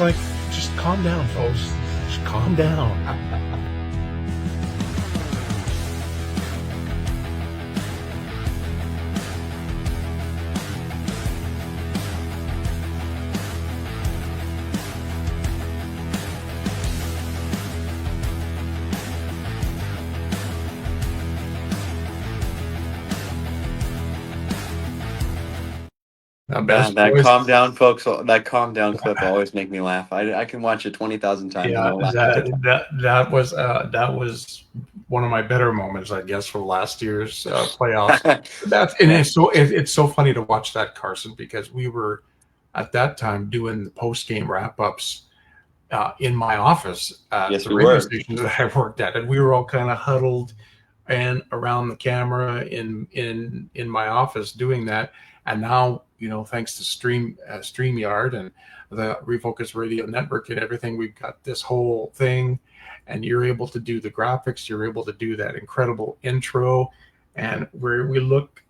it's like, just calm down, folks. Just calm down. That calm down, folks. That calm down clip always make me laugh. I can watch it 20,000 times. Yeah, that was one of my better moments, I guess, from last year's playoffs. It's so funny to watch that, Carson, because we were at that time doing the post game wrap ups in my office at the radio station that I worked at, and we were all kind of huddled and around the camera in my office doing that. And now, thanks to StreamYard and the Refocused Radio Network and everything, we've got this whole thing, and you're able to do the graphics. You're able to do that incredible intro, and we look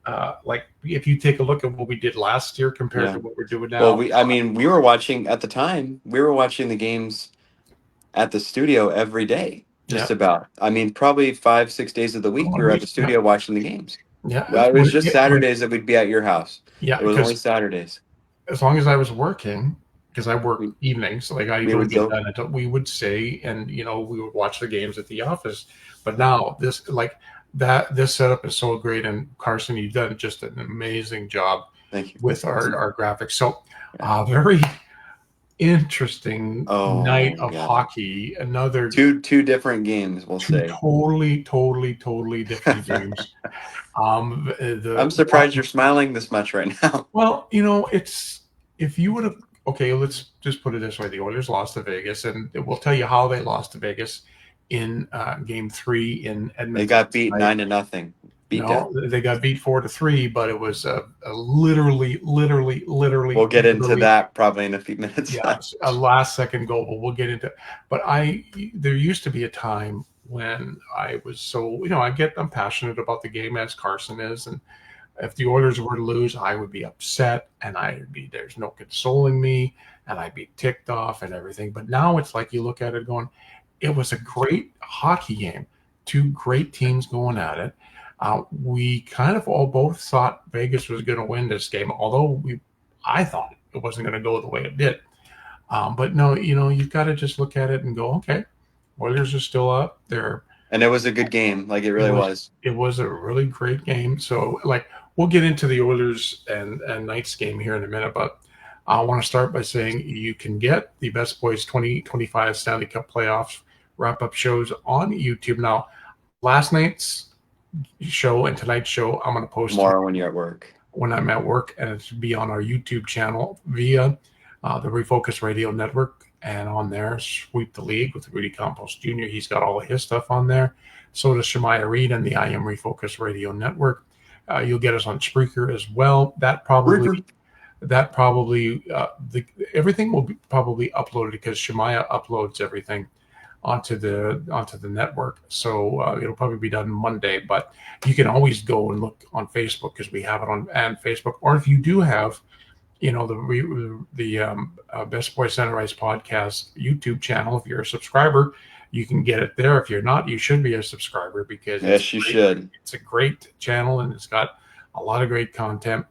like, if you take a look at what we did last year compared to what we're doing now. Well, we were watching at the time. We were watching the games at the studio every day, just about. Probably 5-6 days of the week we were at the studio watching the games. Yeah, well, it was just Saturdays that we'd be at your house. Yeah, it was only Saturdays. As long as I was working, because I work evenings, like I don't get done until we would say, and we would watch the games at the office. But now this setup is so great, and Carson, you've done just an amazing job. Thank you. With our graphics. So, very interesting night of hockey. Another two different games, we'll say. Totally different games. I'm surprised you're smiling this much right now. Well, it's, if you would have, okay, let's just put it this way: the Oilers lost to Vegas, and we'll tell you how they lost to Vegas in Game 3 in Edmonton. They got beat 9-0. They got beat 4-3, but it was a literally. We'll get into that probably in a few minutes. Yeah, a last second goal, but we'll get into. But there used to be a time when I was so, I'm passionate about the game, as Carson is, and if the Oilers were to lose, I would be upset, and there's no consoling me, and I'd be ticked off and everything. But now it's like, you look at it going, it was a great hockey game, two great teams going at it. We kind of both thought Vegas was going to win this game, although I thought it wasn't going to go the way it did. But no, you've got to just look at it and go, okay, Oilers are still up there. And it was a good game. Like, it really was. It was a really great game. So, we'll get into the Oilers and Knights game here in a minute, but I want to start by saying you can get the Best Boys 2025 Stanley Cup Playoffs wrap-up shows on YouTube. Now, last night's show and tonight's show, I'm going to post tomorrow when you're at work. When I'm at work, and it's be on our YouTube channel via the Refocused Radio Network, and on there, Sweep the League with Rudy Campos Jr. He's got all of his stuff on there. So does Shemaya Reed and the I Am Refocused Radio Network. You'll get us on Spreaker as well. Everything will be probably uploaded, because Shemaya uploads everything onto the network. So it'll probably be done Monday, but you can always go and look on Facebook, because we have it on Facebook. Or if you do have, the Best Boy Center Ice podcast YouTube channel, if you're a subscriber, you can get it there. If you're not, you should be a subscriber, because should. It's a great channel, and it's got a lot of great content.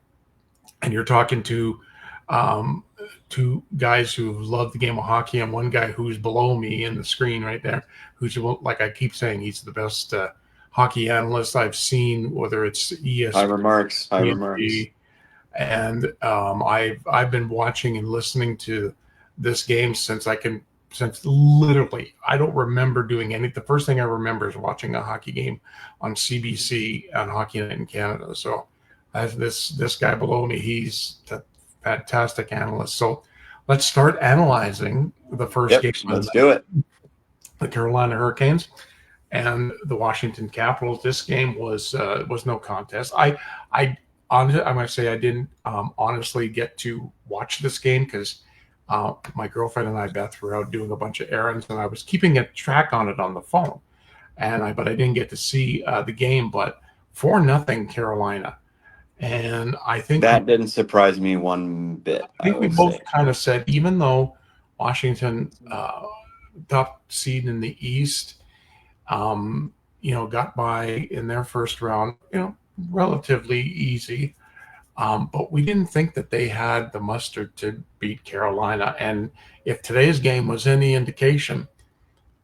And you're talking to two guys who love the game of hockey, and one guy who's below me in the screen right there, who's, like I keep saying, he's the best hockey analyst I've seen, whether it's ESPN. High remarks. And I've been watching and listening to this game since literally, I don't remember doing anything. The first thing I remember is watching a hockey game on CBC on Hockey Night in Canada. So as this guy below me, he's a fantastic analyst. So let's start analyzing the first game. Let's do it. The Carolina Hurricanes and the Washington Capitals. This game was no contest. I might say I didn't honestly get to watch this game, because my girlfriend and I, Beth, were out doing a bunch of errands, and I was keeping a track on it on the phone, but I didn't get to see the game. But 4-0 Carolina, and I think that didn't surprise me one bit. I think we both kind of said, even though Washington, top seed in the East, got by in their first round, relatively easy. But we didn't think that they had the mustard to beat Carolina. And if today's game was any indication,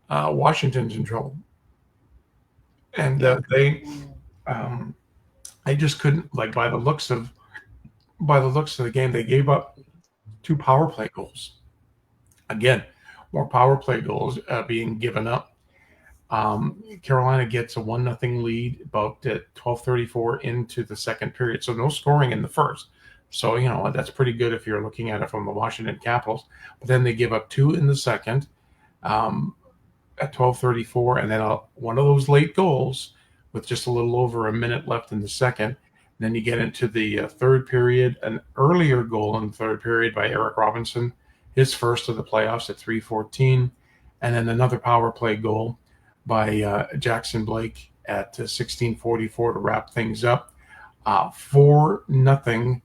Washington's in trouble. And um, they just couldn't, like, by the looks of the game, they gave up 2 power play goals. Again, more power play goals being given up. Carolina gets a 1-0 lead about at 12:34 into the second period. So no scoring in the first. So, that's pretty good if you're looking at it from the Washington Capitals. But then they give up 2 in the second at 12:34, and then one of those late goals with just a little over a minute left in the second. And then you get into the third period, an earlier goal in the third period by Eric Robinson, his first of the playoffs at 3:14, and then another power play goal by Jackson Blake at 16:44 to wrap things up. 4-0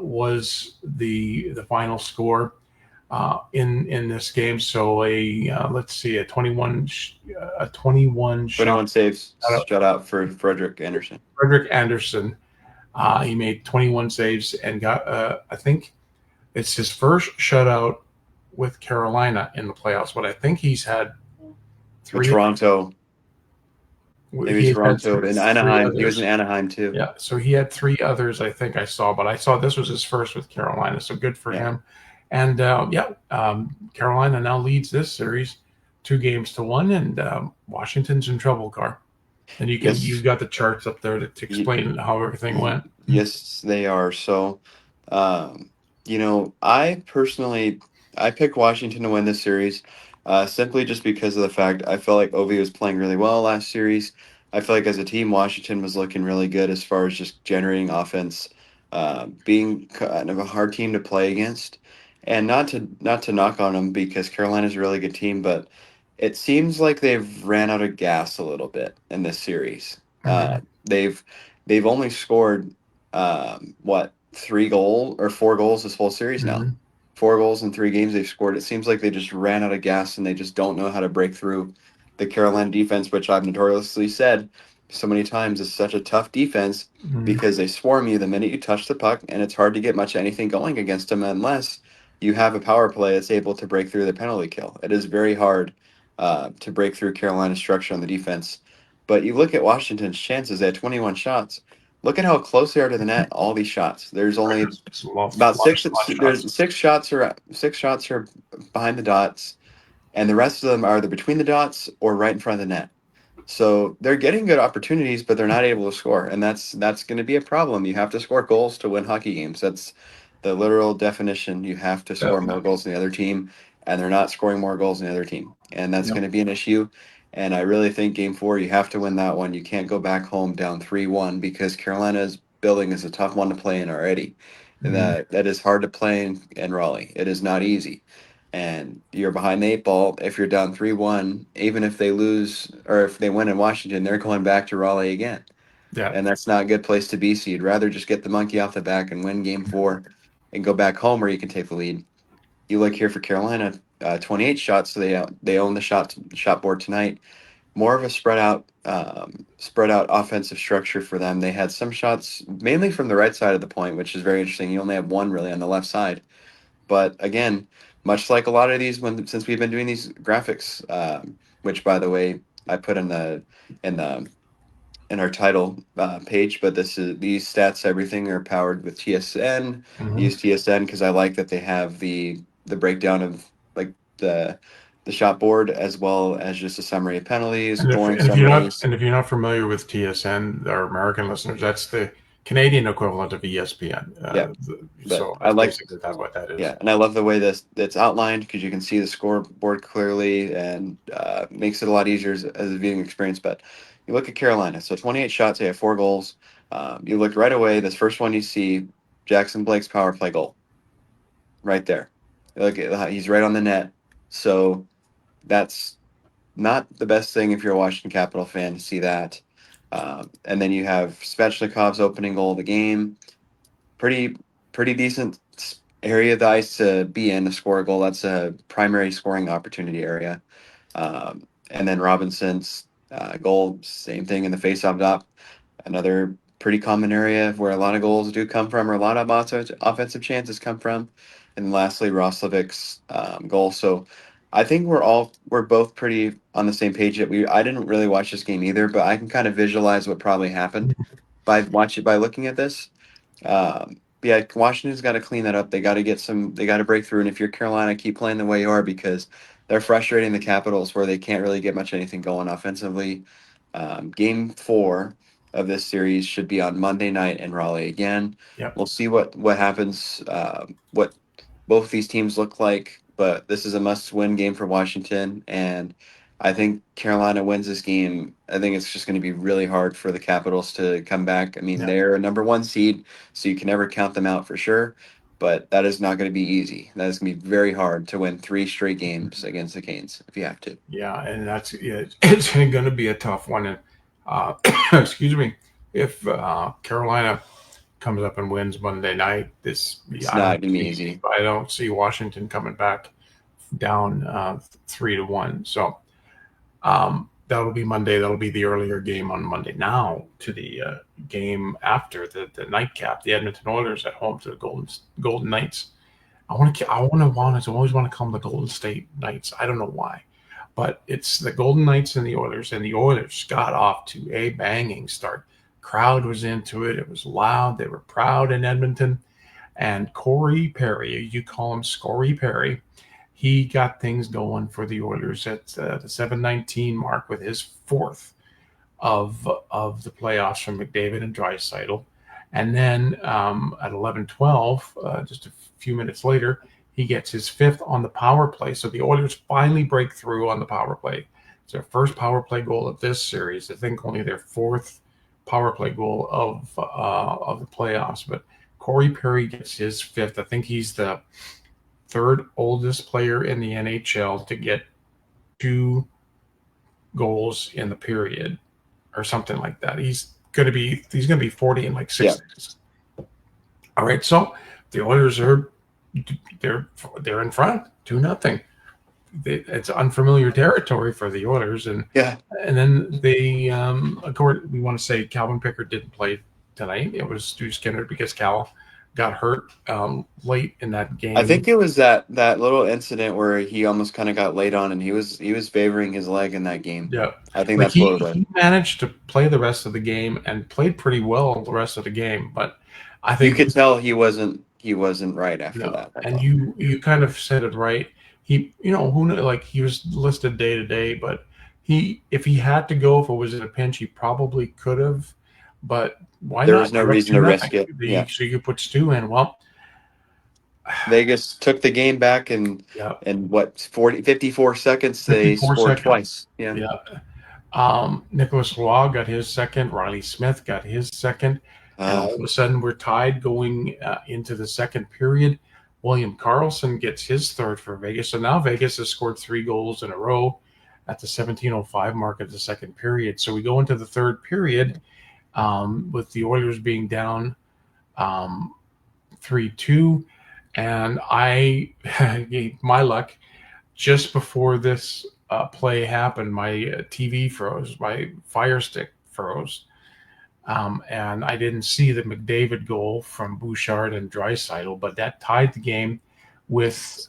was the final score in this game. So let's see, a 21 shot. 21 saves shutout for Frederick Anderson. Frederick Anderson. He made 21 saves and got, I think it's his first shutout with Carolina in the playoffs, but I think he's had 3. With Toronto. Maybe Toronto and Anaheim. He was in Anaheim too. Yeah, so he had 3 others, I think I saw, but I saw this was his first with Carolina, so good for him. And Carolina now leads this series 2-1, and Washington's in trouble, Car. And you've got the charts up there to explain how everything went. Yes, they are. So, I personally picked Washington to win this series, simply just because of the fact I felt like Ovi was playing really well last series. I feel like as a team, Washington was looking really good as far as just generating offense, being kind of a hard team to play against, and not to knock on them because Carolina's a really good team, but it seems like they've ran out of gas a little bit in this series. Mhm. They've only scored 4 goals this whole series now. Mhm. 4 goals in 3 games they've scored. It seems like they just ran out of gas and they just don't know how to break through the Carolina defense, which I've notoriously said so many times is such a tough defense because they swarm you the minute you touch the puck, and it's hard to get much anything going against them unless you have a power play that's able to break through the penalty kill. It is very hard to break through Carolina's structure on the defense. But you look at Washington's chances; they had 21 shots. Look at how close they are to the net. All these shots. There's only about 6. There's 6 shots are behind the dots, and the rest of them are either between the dots or right in front of the net. So they're getting good opportunities, but they're not able to score, and that's going to be a problem. You have to score goals to win hockey games. That's the literal definition. You have to score more goals than the other team, and they're not scoring more goals than the other team, and that's going to be an issue. And I really think Game 4, you have to win that one. You can't go back home down 3-1 because Carolina's building is a tough one to play in already. And that is hard to play in Raleigh. It is not easy. And you're behind the 8 ball. If you're down 3-1, even if they lose or if they win in Washington, they're going back to Raleigh again. Yeah. And that's not a good place to be. So you'd rather just get the monkey off the back and win Game 4 and go back home where you can take the lead. You look here for Carolina, 28 shots, so they own the shot board tonight. More of a spread out offensive structure for them. They had some shots mainly from the right side of the point, which is very interesting. You only have one really on the left side. But again, much like a lot of these, since we've been doing these graphics, which by the way I put in our title page, but these stats, everything are powered with TSN. Use TSN because I like that they have the breakdown of like the shot board as well as just a summary of penalties, scoring summaries. If you're not familiar with TSN, our American listeners, that's the Canadian equivalent of ESPN. So I like basically that's what that is. Yeah, and I love the way it's outlined because you can see the scoreboard clearly and makes it a lot easier as a viewing experience. But you look at Carolina, so 28 shots, they have 4 goals. You look right away, this first one you see, Jackson Blake's power play goal. Right there. Look at he's right on the net. So that's not the best thing if you're a Washington Capital fan to see that. And then you have Svechnikov's opening goal of the game. Pretty decent area of the ice to be in to score a goal. That's a primary scoring opportunity area. And then Robinson's goal, same thing in the faceoff dot. Another pretty common area where a lot of goals do come from, or a lot of offensive chances come from. And lastly, Roslovic's goal. So I think we're both pretty on the same page. That I didn't really watch this game either, but I can kind of visualize what probably happened by looking at this. Yeah, Washington's got to clean that up. They got to get some. They got to break through. And if you're Carolina, keep playing the way you are because they're frustrating the Capitals, where they can't really get much anything going offensively. Game 4 of this series should be on Monday night in Raleigh again. Yep. We'll see what happens. What both these teams look like, but this is a must-win game for Washington, and I think Carolina wins this game. I think it's just going to be really hard for the Capitals to come back. I mean, Yep. they're a number 1 seed, so you can never count them out for sure. But that is not going to be easy. That is going to be very hard to win 3 straight games against the Canes if you have to. Yeah, and it's going to be a tough one. And excuse me, if Carolina comes up and wins Monday night, It's not going to be easy. I don't see Washington coming back down 3-1. So that'll be Monday. That'll be the earlier game on Monday. Now to the game after the nightcap, the Edmonton Oilers at home to the Golden Knights. I always want to call them the Golden State Knights. I don't know why, but it's the Golden Knights and the Oilers got off to a banging start. Crowd was into it. It was loud. They were proud in Edmonton. And Corey Perry, you call him Scory Perry, he got things going for the Oilers at the 7:19 mark with his 4th of the playoffs from McDavid and Draisaitl. And then at 11:12, just a few minutes later, he gets his 5th on the power play. So the Oilers finally break through on the power play. It's their first power play goal of this series. I think only their 4th power play goal of the playoffs. But Corey Perry gets his 5th. I think he's the 3rd oldest player in the NHL to get 2 goals in the period, or something like that. He's gonna be 40 in like 6 days. All right, so the Oilers they're in front 2-0. It's unfamiliar territory for the Oilers, and then they we want to say Calvin Pickard didn't play tonight. It was Stu Skinner because Cal got hurt late in that game. I think it was that little incident where he almost kind of got laid on, and he was favoring his leg in that game. Yeah, I think that's what it was. He managed to play the rest of the game and played pretty well the rest of the game, but I think you could tell he wasn't right after that. And you kind of said it right. He, he was listed day to day, but if he had to go, if it was in a pinch, he probably could have. But why not? There was no reason to risk it. So you could put Stu in. Well, Vegas took the game back, and what 54 seconds they scored twice. Nicholas Roy got his 2nd. Riley Smith got his 2nd. And all of a sudden, we're tied going into the 2nd period. William Karlsson gets his 3rd for Vegas. So now Vegas has scored 3 goals in a row at the 17:05 mark of the 2nd period. So we go into the 3rd period with the Oilers being down 3-2. And my luck, just before this play happened, my TV froze, my Fire Stick froze. And I didn't see the McDavid goal from Bouchard and Draisaitl, but that tied the game with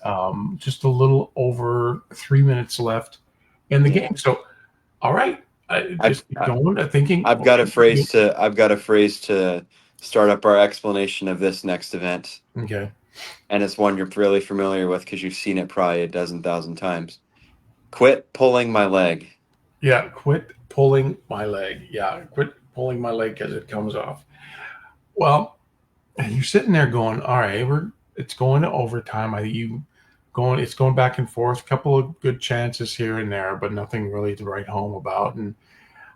just a little over 3 minutes left in the game. So, all right, I've got a phrase to start up our explanation of this next event. Okay, and it's one you're really familiar with because you've seen it probably 12,000 times. Quit pulling my leg. Yeah, quit pulling my leg. Yeah, quit pulling my leg as it comes off. Well, you're sitting there going, all right, it's going to overtime. It's going back and forth. A couple of good chances here and there, but nothing really to write home about. And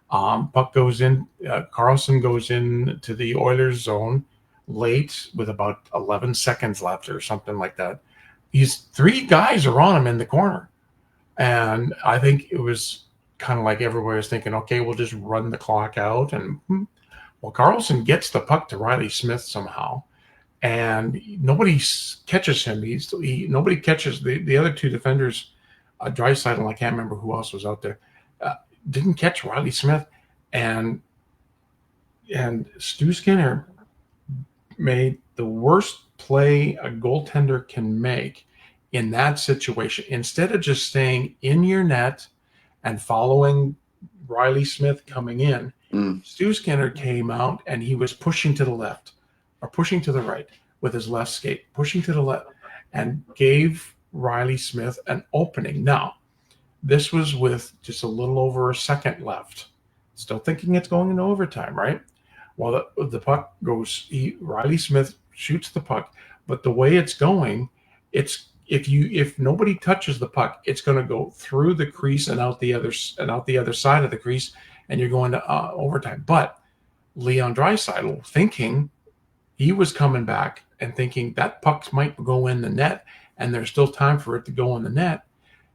puck goes in. Karlsson goes in to the Oilers zone late with about 11 seconds left or something like that. These 3 guys are on him in the corner. And I think it was kind of like everybody was thinking, okay, we'll just run the clock out. And Karlsson gets the puck to Riley Smith somehow. and nobody catches him. Nobody catches the other two defenders. Draisaitl, and I can't remember who else was out there. Didn't catch Riley Smith, and Stu Skinner made the worst play a goaltender can make in that situation. Instead of just staying in your net and following Riley Smith coming in, Stu Skinner came out and he was pushing to the left or pushing to the right with his left skate, pushing to the left, and gave Riley Smith an opening. Now, this was with just a little over a second left. Still thinking it's going into overtime, right? Well, the puck goes. Riley Smith shoots the puck, but the way it's going, if nobody touches the puck, it's going to go through the crease and out the other side of the crease, and you're going to overtime. But Leon Draisaitl, thinking he was coming back and thinking that puck might go in the net, and there's still time for it to go in the net.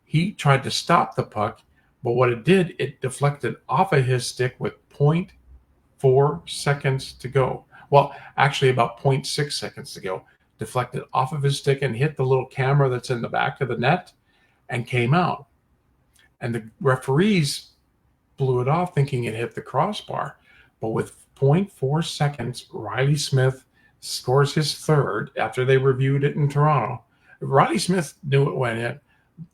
He tried to stop the puck, but what it did, it deflected off of his stick with 0.4 seconds to go. Well, actually about 0.6 seconds to go. Deflected off of his stick and hit the little camera that's in the back of the net and came out. And the referees blew it off thinking it hit the crossbar. But with 0.4 seconds, Riley Smith scores his third after they reviewed it in Toronto. Riley Smith knew it went in.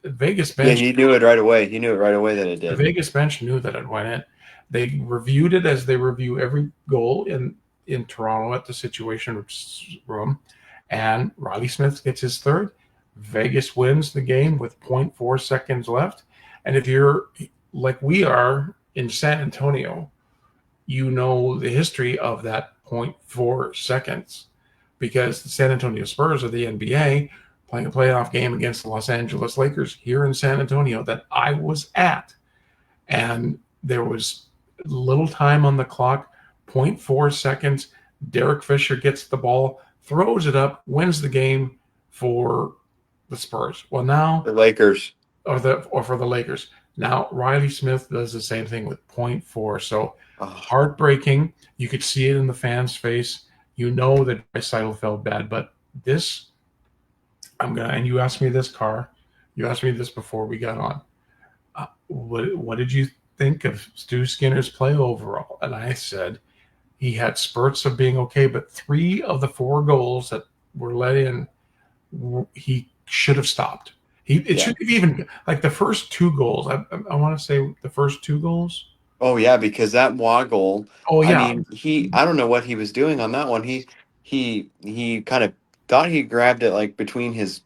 The Vegas bench. Yeah, he knew it right away. He knew it right away that it did. The Vegas bench knew that it went in. They reviewed it as they review every goal in Toronto at the Situation Room, and Riley Smith gets his third. Vegas wins the game with 0.4 seconds left. And if you're like we are in San Antonio, you know the history of that 0.4 seconds because the San Antonio Spurs of the NBA playing a playoff game against the Los Angeles Lakers here in San Antonio that I was at. And there was little time on the clock, 0.4 seconds. Derek Fisher gets the ball, throws it up, wins the game for the Spurs. Well, now the Lakers. Or for the Lakers. Now Riley Smith does the same thing with 0.4. So heartbreaking. You could see it in the fans' face. You know that Draisaitl felt bad, but this and you asked me this, Carr. You asked me this before we got on. What did you think of Stu Skinner's play overall? And I said he had spurts of being okay, but 3 of the 4 goals that were let in, he should have stopped. It should have even like the first 2 goals. I want to say the first 2 goals. Oh yeah, because that Waugh goal. Oh yeah. I mean, I don't know what he was doing on that one. He kind of thought he grabbed it like between his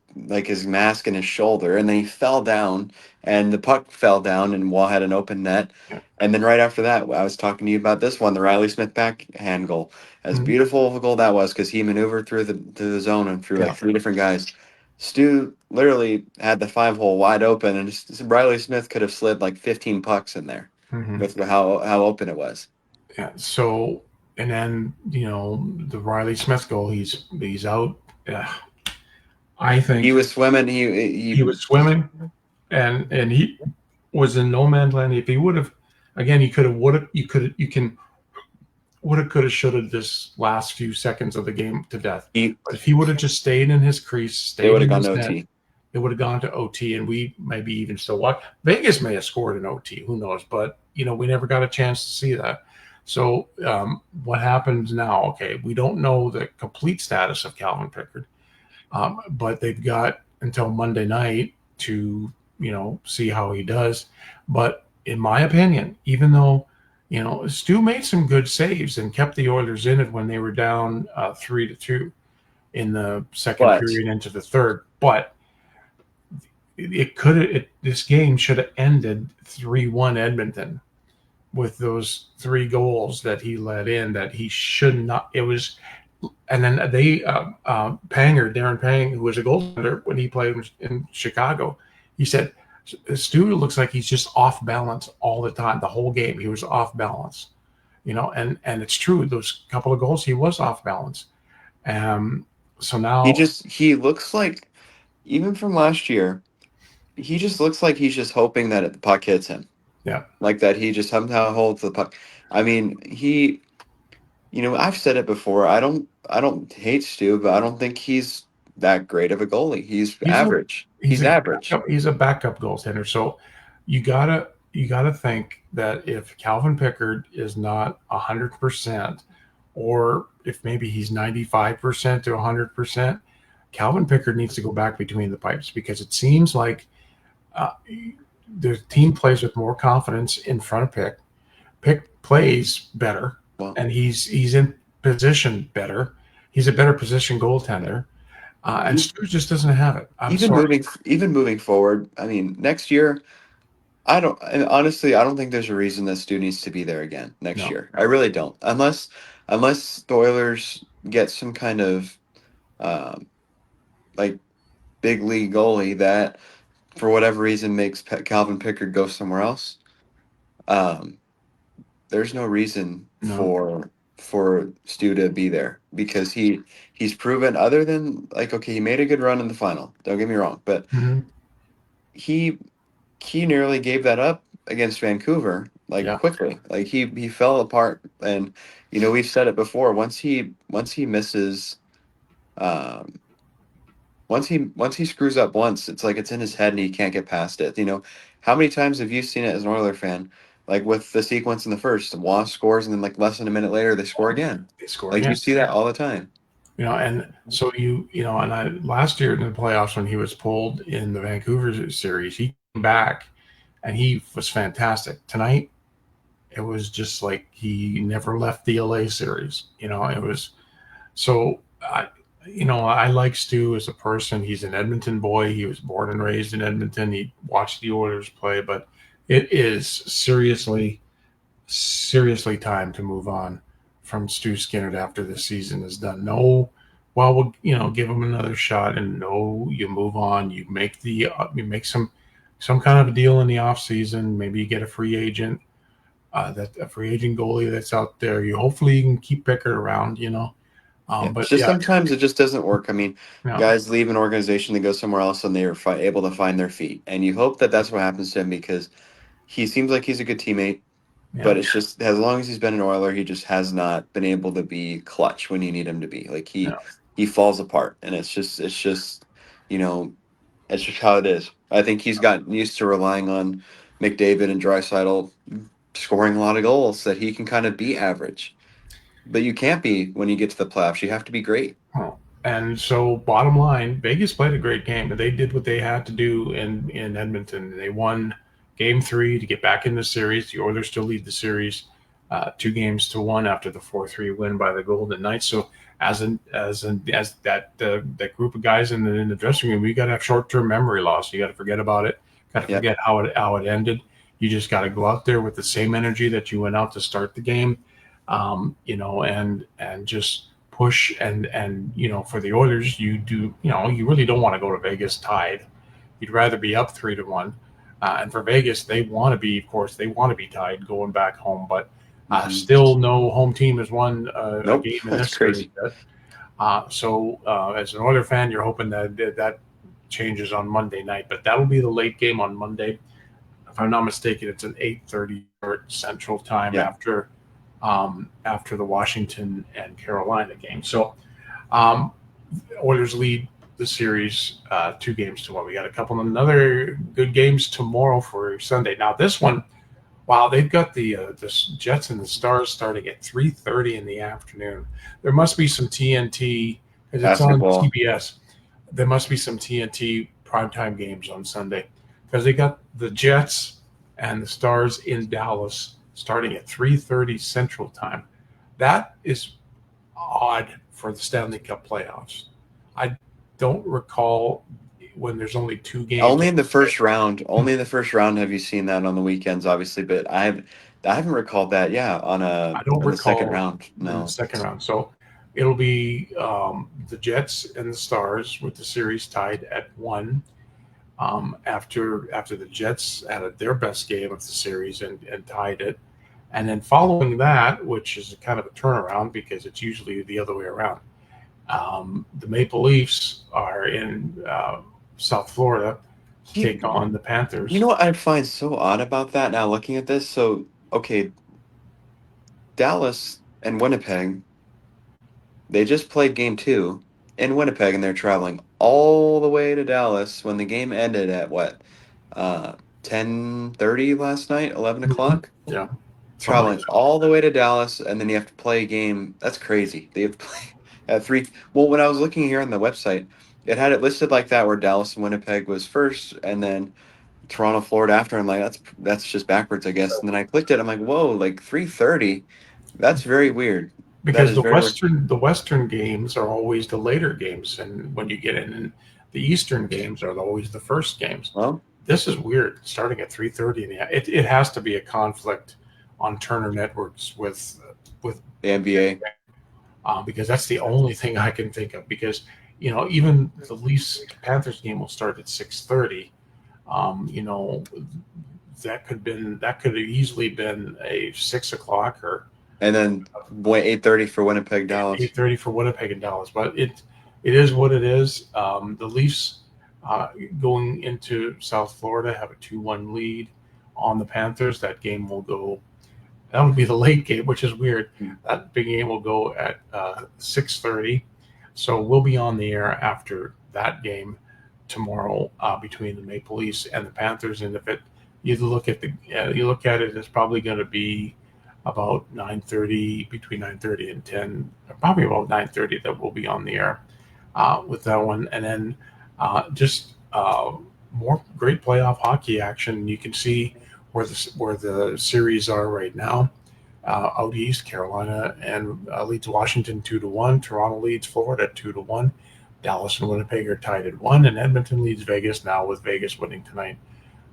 mask and his shoulder, and then he fell down, and the puck fell down, and Waugh had an open net. Yeah. And then right after that, I was talking to you about this one, the Riley Smith backhand goal. As beautiful of a goal that was, because he maneuvered through the zone and through like 3 different guys. Stu literally had the 5-hole wide open, and Riley Smith could have slid like 15 pucks in there with how open it was. Yeah. So, and then the Riley Smith goal, he's out. I think he was swimming. He was swimming, and he was in no man's land. If he would have, again, he could have, would have, could have, should have this last few seconds of the game to death. But if he would have just stayed in his crease, it would have gone to OT. It would have gone to OT, and we maybe even still watch. Vegas may have scored an OT, who knows? But we never got a chance to see that. So what happens now? Okay, we don't know the complete status of Calvin Pickard, but they've got until Monday night to see how he does. But in my opinion, even though Stu made some good saves and kept the Oilers in it when they were down 3-2 in the second period into the third, but this game should have ended 3-1 Edmonton with those 3 goals that he let in that he should not. It was, and then they Darren Pang, who was a goaltender when he played in Chicago, he said Stu looks like he's just off balance all the time. The whole game he was off balance, and it's true. Those couple of goals he was off balance. So now he looks like, even from last year, he just looks like he's just hoping that the puck hits him. Yeah. Like that he just somehow holds the puck. I mean, I've said it before. I don't hate Stu, but I don't think he's that great of a goalie. He's He's a average. he's He's a average. backup, he's a backup goaltender. So you gotta think that if Calvin Pickard is not 100%, or if maybe he's 95% to 100%, Calvin Pickard needs to go back between the pipes, because it seems like uh, the team plays with more confidence in front of Pick. Pick plays better, Well, and he's in position better. He's a better position goaltender, and e- Stu just doesn't have it. I'm even sorry. moving forward, I mean, next year, I don't and honestly, I don't think there's a reason that Stu needs to be there again next No. year. I really don't. Unless the Oilers get some kind of um, like big league goalie that for whatever reason makes Calvin Pickard go somewhere else. Um, there's no reason No. for Stu to be there because he's proven other than like okay, he made a good run in the final. Don't get me wrong, but Mhm. he he nearly gave that up against Vancouver like Yeah. quickly. Like he fell apart and we've said it before. Once he misses um once he screws up once, it's like it's in his head and he can't get past it. How many times have you seen it as an Oiler fan? Like with the sequence in the first, Wasp scores and then like less than a minute later they score again. They score Like you again. see that all the time. And so and I last year in the playoffs when he was pulled in the Vancouver series, he came back and he was fantastic. Tonight, it was just like he never left the LA series. It was so. I like Stu as a person. He's an Edmonton boy. He was born and raised in Edmonton. He watched the Oilers play, but it is seriously time to move on from Stu Skinner after the season is done. No, well, we'll give him another shot, and no, you move on. You make some kind of a deal in the off season. Maybe you get a free agent, that a free agent goalie that's out there. Hopefully you can keep Pickard around. Yeah, it's But just yeah, sometimes it just doesn't work. I mean, yeah, guys leave an organization, they go somewhere else, and they're able to find their feet. And you hope that that's what happens to him because he seems like he's a good teammate. yeah, But it's just as long as he's been an Oiler, he just has not been able to be clutch when you need him to be. Like yeah. he falls apart, and it's just you know it's just how it is. I think he's gotten used to relying on McDavid and Draisaitl scoring a lot of goals that he can kind of be average. But you can't be when you get to the playoffs. You have to be great. Oh. And so, bottom line, Vegas played a great game. They did what they had to do in Edmonton. They won Game 3 to get back in the series. The Oilers still lead the series 2-1 after the 4-3 win by the Golden Knights. So, as that group of guys in the dressing room, you got to have short term memory loss. You got to forget about it. Got to Yep. forget how it ended. You just got to go out there with the same energy that you went out to start the game, and just push. And for the Oilers, you really don't want to go to Vegas tied. You'd rather be up 3-1. And for Vegas, they want to be, of course, they want to be tied going back home, but Hmm. still no home team has won a Nope. game in That's this series crazy. yet. So as an Oilers fan, you're hoping that changes on Monday night, but that'll be the late game on Monday. If I'm not mistaken, it's an 8:30 Central Time Yeah. after the Washington and Carolina game. So um, Oilers lead the series 2-1. We got a couple of another good games tomorrow for Sunday. Now this one, wow, they've got the Jets and the Stars starting at 3:30 in the afternoon. There must be some TNT because it's on Basketball. TBS. There must be some TNT primetime games on Sunday because they got the Jets and the Stars in Dallas starting at 3:30 Central Time. That is odd for the Stanley Cup playoffs. I don't recall when there's only two games. Only in the first round. Only in the first round have you seen that on the weekends, obviously. But I haven't recalled that. Yeah, I don't in the second recall round. in the No. second round. So it'll be the Jets and the Stars with the series tied at 1. After the Jets had their best game of the series and tied it, and then following that, which is kind of a turnaround because it's usually the other way around. The Maple Leafs are in South Florida to take You, on the you Panthers. know what I find so odd about that now looking at this? So, okay, Dallas and Winnipeg. They just played game 2 in Winnipeg, and they're traveling all the way to Dallas when the game ended at what, 10:30 last night, 11 o'clock. Yeah. Traveling all the way to Dallas, and then you have to play a game. That's crazy. They have to play at 3. Well, when I was looking here on the website, it had it listed like that, where Dallas and Winnipeg was first, and then Toronto, Florida after. I'm like, that's just backwards, I guess. And then I clicked it. I'm like, whoa, like 3:30. That's very weird. That Because is very weird. the Western games are always the later games, and when you get in, the Eastern games are always the first games. Well, This is weird. Starting at 3:30, it has to be a conflict on Turner Networks with the NBA. Because that's the only thing I can think of. Because even the Leafs Panthers game will start at 6:30. That could have easily been a 6 o'clock or And then 8:30 for Winnipeg, Dallas. 8:30 for Winnipeg and Dallas. But it is what it is. The Leafs going into South Florida have a 2-1 lead on the Panthers. That game will go. That would be the late game, which is weird. That big game will go at 6:30. So we'll be on the air after that game tomorrow between the Maple Leafs and the Panthers. And if you look at it, it's probably going to be about 9:30, between 9:30 and 10, probably about 9:30 that we'll be on the air with that one. And then just more great playoff hockey action. You can see where the series are right now. Out east, Carolina and leads Washington 2-1. Toronto leads Florida 2-1. Dallas and Winnipeg are tied at 1, and Edmonton leads Vegas now, with Vegas winning tonight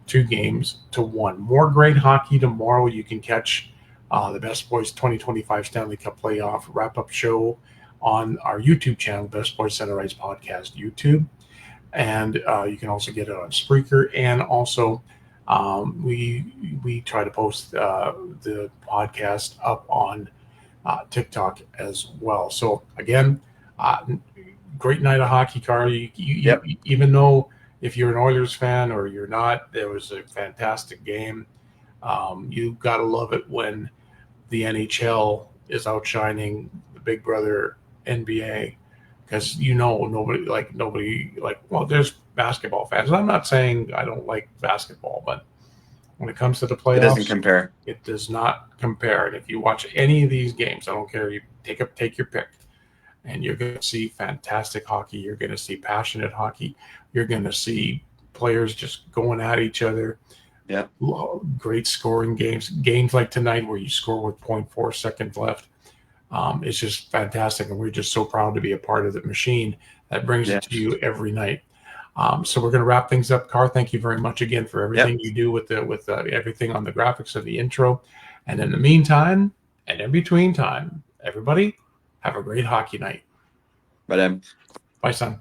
2-1. More great hockey tomorrow. You can catch the Best Boys 2025 Stanley Cup Playoff wrap-up show on our YouTube channel, Best Boys Center Ice Podcast YouTube. And you can also get it on Spreaker. And also we try to post the podcast up on TikTok as well. So again, great night of hockey, Carl. You, even though if you're an Oilers fan or you're not, there was a fantastic game. You got to love it when the NHL is outshining the Big Brother NBA, because nobody well, there's basketball fans. I'm not saying I don't like basketball, but when it comes to the playoffs, it doesn't compare. It does not compare. And if you watch any of these games, I don't care, you take your pick, and you're going to see fantastic hockey. You're going to see passionate hockey. You're going to see players just going at each other. Yeah. Great scoring games like tonight where you score with 0.4 seconds left. It's just fantastic, and we're just so proud to be a part of the machine that brings it to you every night. So we're going to wrap things up. Carr, thank you very much again for everything you do with everything on the graphics of the intro. And in the meantime, and in between time, everybody have a great hockey night. Bye, Bye, son.